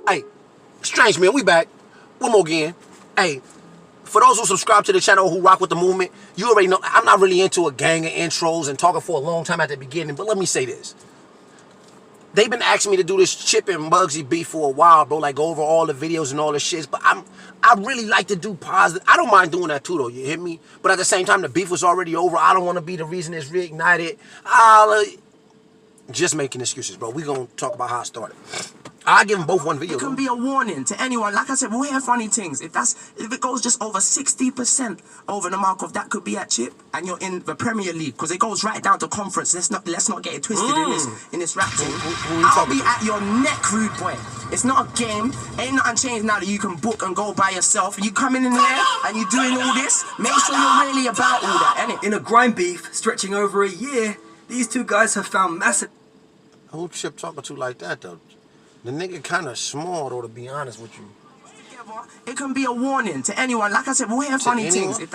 Hey, strange man, we back. One more again. Hey, for those who subscribe to the channel who rock with the movement, you already know I'm not really into a gang of intros and talking for a long time at the beginning, but let me say this. They've been asking me to do this Chip and Bugzy beef for a while, bro, like go over all the videos and all the shits, but I really like to do positive. I don't mind doing that too, though, you hit me? But at the same time, the beef was already over. I don't want to be the reason it's reignited. Just making excuses, bro. We gonna talk about how it started. I give them both one video. It can be a warning to anyone. Like I said, we'll hear funny things. If it goes just over 60% over the mark of that could be at Chip, and you're in the Premier League, because it goes right down to conference. Let's not get it twisted in this rap thing. I'll be at your neck, rude boy. It's not a game. Ain't nothing changed now that you can book and go by yourself. You coming in there and you doing all this, make sure you're really about all that, innit? In a grime beef stretching over a year, these two guys have found massive... Who Chip talking to like that, though? The nigga kind of small, though, to be honest with you. It can be a warning to anyone. Like I said, we'll hear funny things. If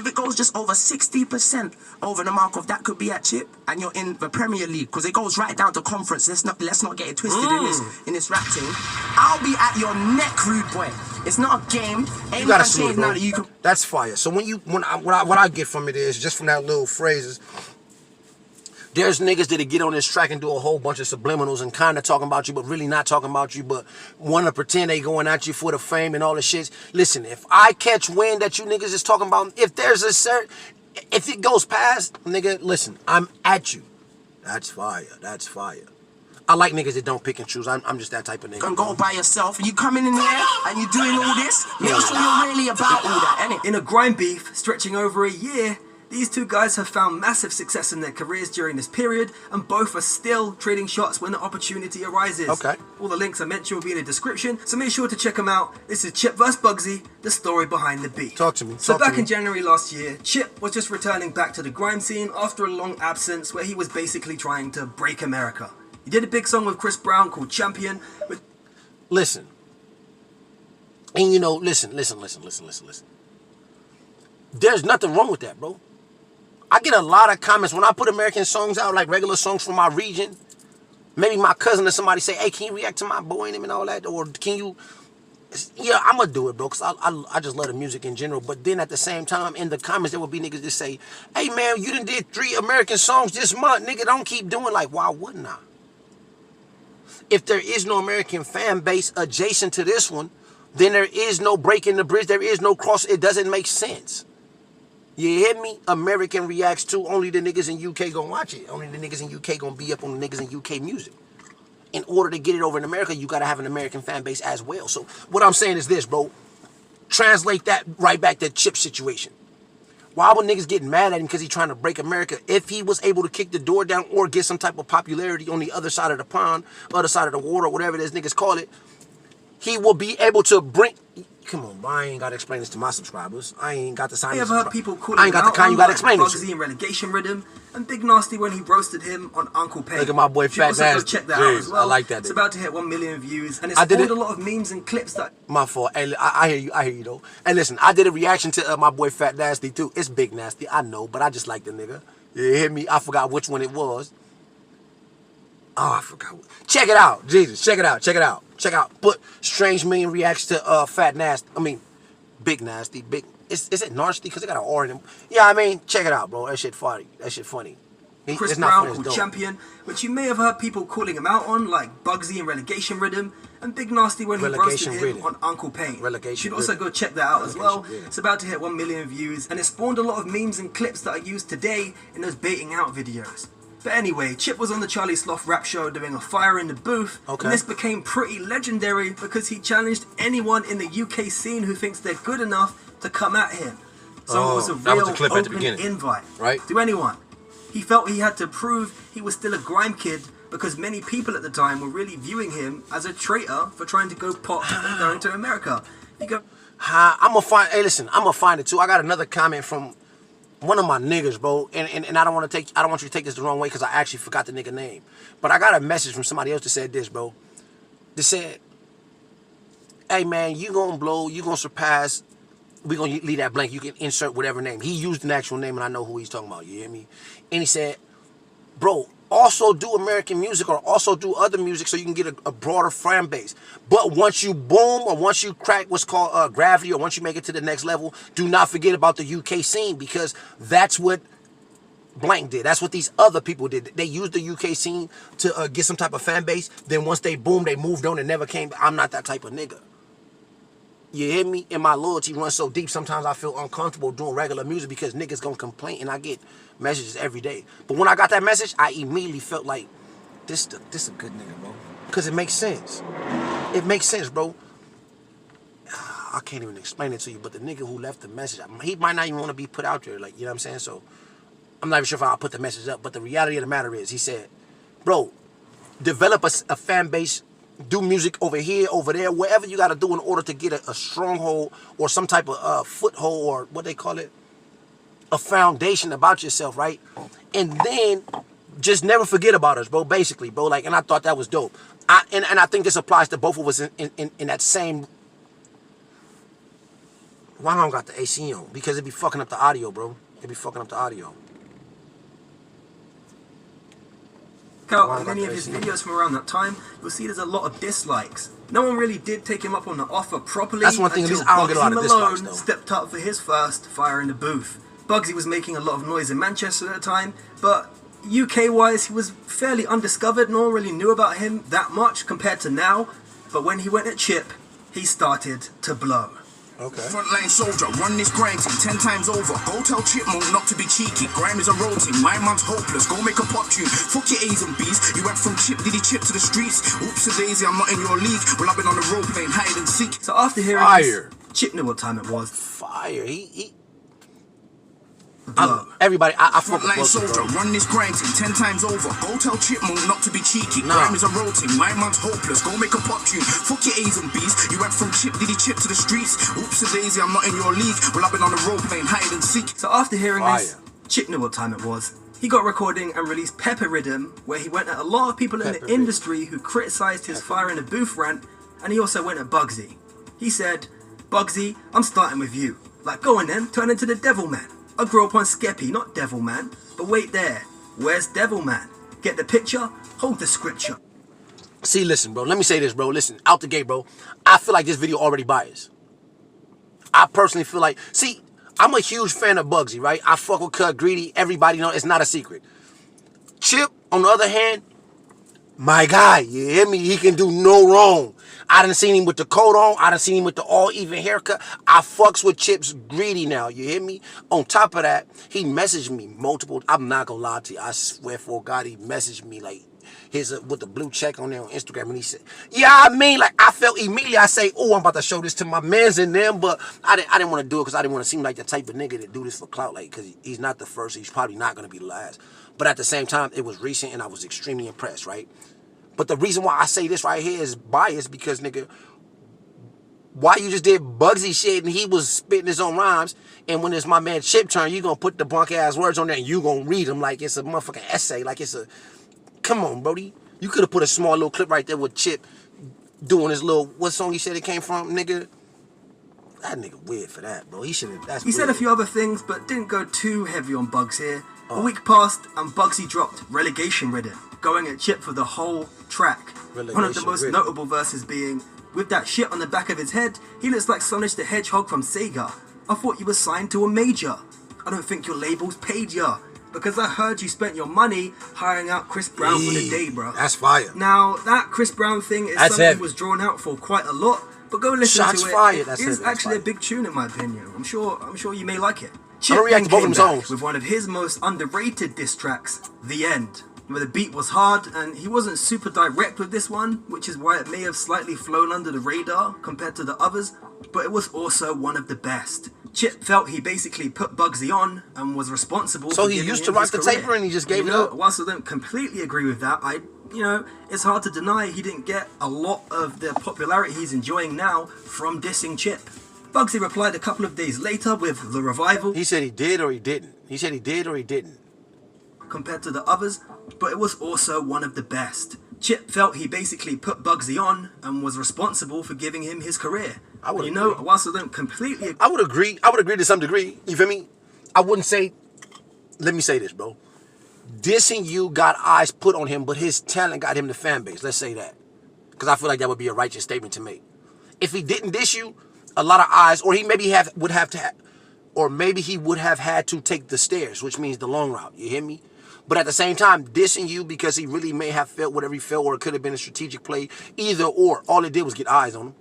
it goes just over 60% over the mark of that could be at Chip, and you're in the Premier League, because it goes right down to conference. Let's not get it twisted in this rap thing. I'll be at your neck, rude boy. It's not a game. Ain't nothing changed now that you can. That's fire. So what I get from it is just from that little phrases. There's niggas that get on this track and do a whole bunch of subliminals and kind of talking about you, but really not talking about you, but want to pretend they going at you for the fame and all the shit. Listen, if I catch wind that you niggas is talking about, if it goes past, nigga, listen, I'm at you. That's fire. That's fire. I like niggas that don't pick and choose. I'm just that type of nigga. Can go by yourself. You coming in there and you doing all this, make sure you're really about all that, innit? In a grime beef stretching over a year, these two guys have found massive success in their careers during this period, and both are still trading shots when the opportunity arises. Okay. All the links I mentioned will be in the description, so make sure to check them out. This is Chip vs Bugzy, the story behind the beat. Talk to me. So back in January last year, Chip was just returning back to the grime scene after a long absence where he was basically trying to break America. He did a big song with Chris Brown called Champion. Listen. And you know, listen. There's nothing wrong with that, bro. I get a lot of comments when I put American songs out, like regular songs from my region. Maybe my cousin or somebody say, hey, can you react to my boy and him and all that? Or can you... Yeah, I'm going to do it, bro, because I just love the music in general. But then at the same time, in the comments, there will be niggas that say, hey, man, you done did 3 American songs this month. Nigga, don't keep doing like, why wouldn't I? If there is no American fan base adjacent to this one, then there is no breaking the bridge. There is no cross. It doesn't make sense. You hear me? American reacts to, only the niggas in UK gonna watch it. Only the niggas in UK gonna be up on the niggas in UK music. In order to get it over in America, you gotta have an American fan base as well. So what I'm saying is this, bro. Translate that right back to Chip situation. Why would niggas get mad at him because he's trying to break America? If he was able to kick the door down or get some type of popularity on the other side of the pond, other side of the water, whatever it is niggas call it, he will be able to bring... Come on, bro. I ain't got to explain this to my subscribers. I ain't got the sign. I've heard people calling I ain't got the kind you got to explain this. Bugzy in Relegation Rhythm, and Big Nasty when he roasted him on Uncle Pay. Look at my boy Fat Nasty. Go check that out as well. I like that. It's about to hit 1 million views, and it's spawned a lot of memes and clips that... My fault. Hey, I hear you though. And listen, I did a reaction to my boy Fat Nasty too. It's Big Nasty, I know, but I just like the nigga. You hear me? I forgot which one it was. Oh, I forgot. Check it out. Jesus, check it out. Check it out. Check out. Put Strange Million reacts to Fat Nasty. I mean, Big Nasty. Big. Is it Nasty? Because they got an R in him. Yeah, I mean, check it out, bro. That shit funny. That shit funny. Chris Brown called Champion, which you may have heard people calling him out on, like Bugzy in Relegation Rhythm, and Big Nasty when he roasted him on Uncle Pain. You should also go check that out as well. It's about to hit 1 million views, and it spawned a lot of memes and clips that I used today in those baiting out videos. But anyway, Chip was on the Charlie Sloth rap show doing a fire in the booth, and this became pretty legendary because he challenged anyone in the UK scene who thinks they're good enough to come at him. So it was a real open invite to anyone. He felt he had to prove he was still a grime kid because many people at the time were really viewing him as a traitor for trying to go pop and going to America. You go, I'm gonna find. Hey, listen, I'm gonna find it too. I got another comment from one of my niggas, bro, and I don't want you to take this the wrong way because I actually forgot the nigga name. But I got a message from somebody else that said this, bro. They said, hey man, you gonna blow, you gonna surpass, we gonna leave that blank, you can insert whatever name. He used an actual name and I know who he's talking about, you hear me? And he said, bro, also do American music or also do other music so you can get a broader fan base. But once you boom or once you crack what's called gravity or once you make it to the next level, do not forget about the UK scene, because that's what blank did. That's what these other people did. They used the UK scene to get some type of fan base. Then once they boomed, they moved on and never came back. I'm not that type of nigga. You hear me? And my loyalty runs so deep, sometimes I feel uncomfortable doing regular music because niggas gonna complain, and I get messages every day. But when I got that message, I immediately felt like, this a good nigga, bro. Because it makes sense. It makes sense, bro. I can't even explain it to you, but the nigga who left the message, he might not even want to be put out there, like, you know what I'm saying? So, I'm not even sure if I'll put the message up, but the reality of the matter is, he said, bro, develop a fan base, do music over here, over there, wherever you got to do in order to get a stronghold or some type of foothold, or what they call it, a foundation about yourself, right? And then just never forget about us, bro, basically, bro. Like, and I thought that was dope. And I think this applies to both of us in that same... Why don't I got the AC on? Because it be fucking up the audio, bro. It be fucking up the audio. Out many of his videos from around that time, you'll see there's a lot of dislikes. No one really did take him up on the offer properly. That's one thing, at least I don't get a lot of dislikes, though. Malone stepped up for his first Fire in the Booth. Bugzy was making a lot of noise in Manchester at the time, but UK-wise, he was fairly undiscovered. No one really knew about him that much compared to now. But when he went at Chip, he started to blow. Okay. Frontline soldier, run this grind team 10 times over. Go tell Chipmunk not to be cheeky. Grime is a road team, my man's hopeless. Go make a pop tune. Fuck your A's and B's. You went from Chip, did he chip to the streets? Oops a daisy, I'm not in your league. Well, I've been on the road playing hide and seek. So after hearing this, Chip knew what time it was. Fire. Everybody, I fuck with Frontline soldier, run this grind team 10 times over. Go tell Chipmunk not to be cheeky. Nah. Grime is a road team, my man's hopeless. Go make a pop tune. Fuck your A's and B's. You went from Chip, did he chip to the streets? Oops a daisy, I'm not in your league. Well, I've been on the road playing hide and seek. So after hearing this, Chip knew what time it was. He got recording and released Pepper Rhythm, where he went at a lot of people in the industry who criticised his Fire in the Booth rant, and he also went at Bugzy. He said, Bugzy, I'm starting with you. Like, go on then, turn into the Devil Man. I grew up on Skeppy, not Devil Man. But wait there, where's Devil Man? Get the picture? Hold the scripture. See, listen, bro. Let me say this, bro. Listen, out the gate, bro. I feel like this video already biased. I personally feel like... See, I'm a huge fan of Bugzy, right? I fuck with Cut Greedy. Everybody know it's not a secret. Chip, on the other hand, my guy, you hear me? He can do no wrong. I done seen him with the coat on. I done seen him with the all-even haircut. I fucks with Chip's Greedy now, you hear me? On top of that, he messaged me multiple... I'm not gonna lie to you. I swear for God, he messaged me like... with the blue check on there on Instagram, and he said, yeah, I mean, like, I felt immediately, I say, oh, I'm about to show this to my mans and them, but I didn't want to do it because I didn't want to seem like the type of nigga that do this for clout, like, because he's not the first, he's probably not going to be the last. But at the same time, it was recent, and I was extremely impressed, right? But the reason why I say this right here is biased because, nigga, why you just did Bugzy shit and he was spitting his own rhymes, and when it's my man Chip turn, you going to put the bunk-ass words on there and you going to read them like it's a motherfucking essay, like it's a... Come on, Brody. You could have put a small little clip right there with Chip doing his little... What song he said it came from, nigga? That nigga weird for that, bro. He should have... He said a few other things, but didn't go too heavy on Bugs here. A week passed, and Bugzy dropped Relegation Rhythm, going at Chip for the whole track. One of the most notable verses being, with that shit on the back of his head, he looks like Sonic the Hedgehog from Sega. I thought you were signed to a major. I don't think your label's paid ya. Because I heard you spent your money hiring out Chris Brown for the day, bro. That's fire. Now, that Chris Brown thing is something that was drawn out for quite a lot, but go listen to it. Fired. It is actually a big tune in my opinion. I'm sure you may like it. I don't react to both of them songs. With one of his most underrated diss tracks, The End, where the beat was hard and he wasn't super direct with this one, which is why it may have slightly flown under the radar compared to the others, but it was also one of the best. Chip felt he basically put Bugzy on and was responsible for giving him his career. So he used to rock the taper and he just gave it up? Whilst I don't completely agree with that, it's hard to deny he didn't get a lot of the popularity he's enjoying now from dissing Chip. Bugzy replied a couple of days later with The Revival. He said he did or he didn't. He said he did or he didn't. Compared to the others, but it was also one of the best. Chip felt he basically put Bugzy on and was responsible for giving him his career. I would agree. Whilst I don't completely... I would agree to some degree. You feel me? I wouldn't say... Let me say this, bro. dissing you got eyes put on him, but his talent got him the fan base. Let's say that. Because I feel like that would be a righteous statement to make. If he didn't diss you, a lot of eyes, or he maybe would have had to take the stairs, which means the long route. You hear me? But at the same time, dissing you because he really may have felt whatever he felt, or it could have been a strategic play, either or. All it did was get eyes on him.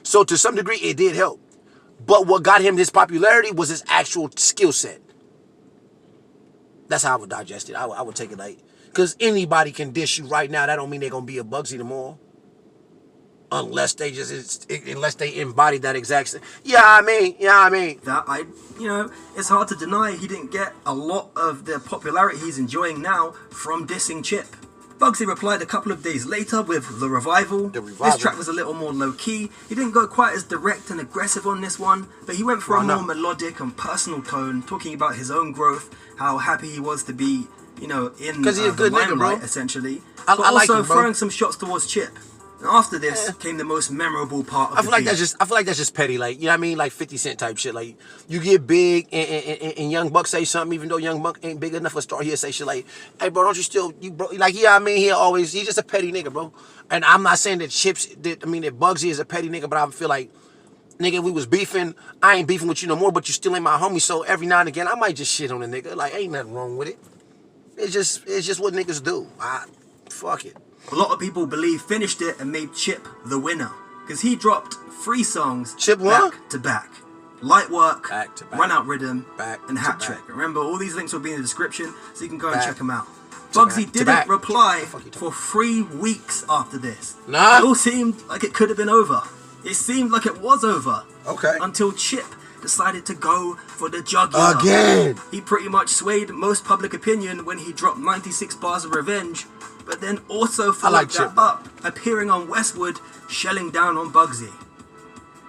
So to some degree, it did help. But what got him his popularity was his actual skill set. That's how I would digest it. I would take it like, because anybody can diss you right now. That don't mean they're gonna be a Bugzy tomorrow. Unless they embody that exact. Yeah, I mean. That it's hard to deny he didn't get a lot of the popularity he's enjoying now from dissing Chip. Bugzy replied a couple of days later with The Revival. This track was a little more low-key. He didn't go quite as direct and aggressive on this one, but he went for a more melodic and personal tone, talking about his own growth, how happy he was to be, in the limelight, essentially. But also throwing some shots towards Chip. And after this came the most memorable part of the beat. I feel like that's just petty, like, you know what I mean? Like 50 Cent type shit. Like, you get big and Young Buck say something, even though Young Buck ain't big enough for a star, he'll say shit like, hey bro, don't you still, like, yeah, I mean, he's just a petty nigga, bro. And I'm not saying that that Bugzy is a petty nigga, but I feel like, nigga, we was beefing, I ain't beefing with you no more, but you still ain't my homie, so every now and again, I might just shit on a nigga. Like, ain't nothing wrong with it. It's just what niggas do. Fuck it. A lot of people believe finished it and made Chip the winner, because he dropped 3 songs back to back. Light Work, back to back. Run Out Rhythm, and Hat Trick. Remember, all these links will be in the description, so you can go and check them out. Bugzy didn't reply for 3 weeks after this. Nah. It all seemed like it could have been over. It seemed like it was over. Okay. Until Chip decided to go for the jugular. Again. He pretty much swayed most public opinion when he dropped 96 bars of revenge, but then also followed that up, appearing on Westwood, shelling down on Bugzy.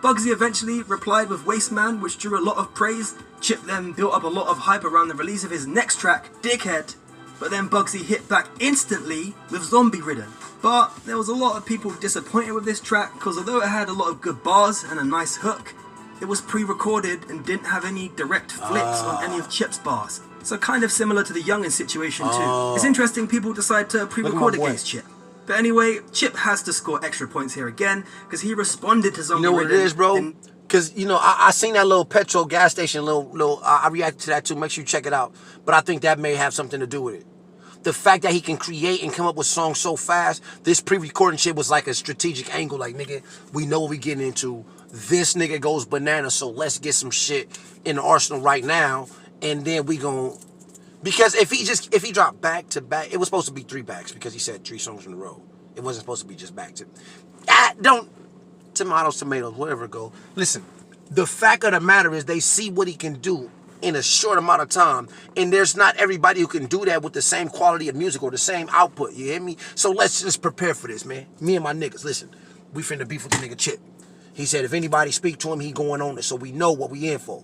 Bugzy eventually replied with Wasteman, which drew a lot of praise. Chip then built up a lot of hype around the release of his next track, Dickhead, but then Bugzy hit back instantly with Zombie Ridden. But there was a lot of people disappointed with this track, because although it had a lot of good bars and a nice hook, it was pre-recorded and didn't have any direct flips on any of Chip's bars. So kind of similar to the Youngin situation too. It's interesting people decide to pre-record against Chip. But anyway, Chip has to score extra points here again, because he responded to Zombie You know what it is, bro? Because, I seen that little petrol gas station, I reacted to that too. Make sure you check it out. But I think that may have something to do with it. The fact that he can create and come up with songs so fast, this pre-recording shit was like a strategic angle. Like, nigga, we know what we getting into. This nigga goes bananas, so let's get some shit in the arsenal right now. And then we gon', because if he dropped back to back, it was supposed to be 3 backs, because he said 3 songs in a row. It wasn't supposed to be just back to, tomatoes, whatever it go. Listen, the fact of the matter is they see what he can do in a short amount of time, and there's not everybody who can do that with the same quality of music or the same output, you hear me? So let's just prepare for this, man. Me and my niggas, listen, we finna beef with the nigga Chip. He said if anybody speak to him, he going on it, so we know what we in for.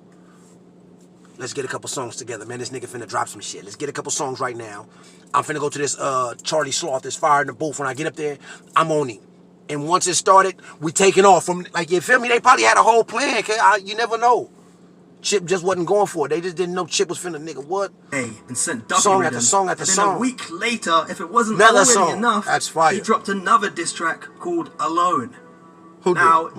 Let's get a couple songs together, man. This nigga finna drop some shit. Let's get a couple songs right now. I'm finna go to this Charlie Sloth, this fire in the booth. When I get up there, I'm on him. And once it started, we taking off from, like, you feel me? They probably had a whole plan, you never know. Chip just wasn't going for it. They just didn't know Chip was finna, nigga, what? Hey, and sent Duffy song after song after song. And then a week later, if it wasn't already enough, that's fire. He dropped another diss track called Alone.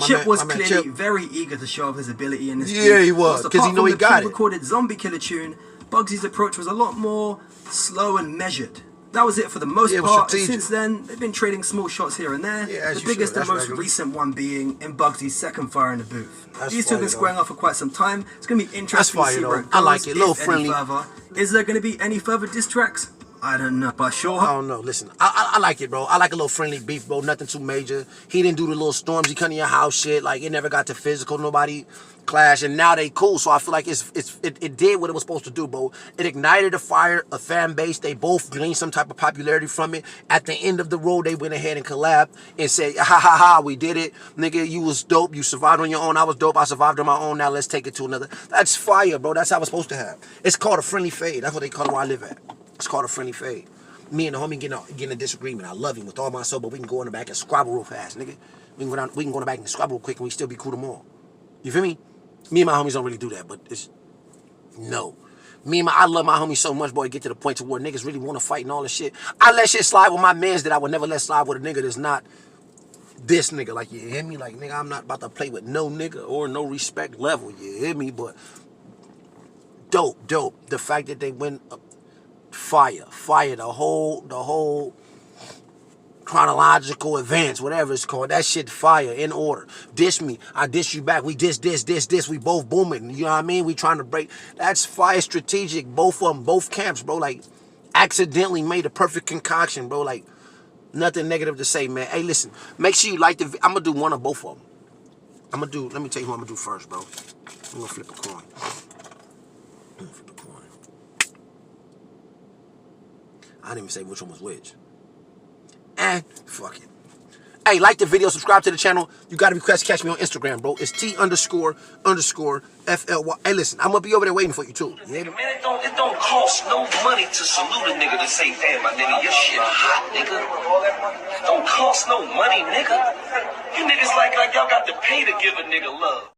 Chip was clearly very eager to show off his ability in this beat. Yeah, he was, because he knew he got it. Recorded Zombie Killer tune, Bugzy's approach was a lot more slow and measured. That was it for the most part. Since then, they've been trading small shots here and there. Yeah, the biggest and most recent one being in Bugzy's second Fire in the Booth. These two have been squaring off for quite some time. It's going to be interesting to see where it goes. I like it, a little friendly. Is there going to be any further diss tracks? I don't know, but sure. I don't know. Listen, I like it, bro. I like a little friendly beef, bro. Nothing too major. He didn't do the little Stormzy come to your house shit. Like, it never got to physical. Nobody clash, and now they cool. So I feel like it did what it was supposed to do, bro. It ignited a fire, a fan base. They both gained some type of popularity from it. At the end of the road, they went ahead and collabed and said, ha ha ha, we did it. Nigga, you was dope. You survived on your own. I was dope. I survived on my own. Now let's take it to another. That's fire, bro. That's how it's supposed to have. It's called a friendly fade. That's what they call it where I live at. It's called a friendly fade. Me and the homie getting a disagreement. I love him with all my soul, but we can go in the back and squabble real fast, nigga. We can go in the back and squabble real quick, and we still be cool tomorrow. You feel me? Me and my homies don't really do that, but it's no. I love my homie so much, boy, get to the point to where niggas really want to fight and all this shit. I let shit slide with my mans that I would never let slide with a nigga that's not this nigga. Like, you hear me? Like, nigga, I'm not about to play with no nigga or no respect level, you hear me? But dope. The fact that they went fire, the whole chronological events, whatever it's called, that shit fire, in order. Diss me, I diss you back, we diss, we both booming, you know what I mean? We trying to break, that's fire strategic, both of them, both camps, bro, like, accidentally made a perfect concoction, bro, like, nothing negative to say, man. Hey, listen, make sure you like the, I'm gonna do one of both of them. Let me tell you who I'm gonna do first, bro. I'm gonna flip a coin. I didn't even say which one was which. Fuck it. Hey, like the video, subscribe to the channel. You gotta request catch me on Instagram, bro. It's T__FLY. Hey, listen, I'm gonna be over there waiting for you too. Yeah? Man, it don't cost no money to salute a nigga to say, damn, my nigga, your shit hot, nigga. It don't cost no money, nigga. You niggas like y'all got to pay to give a nigga love.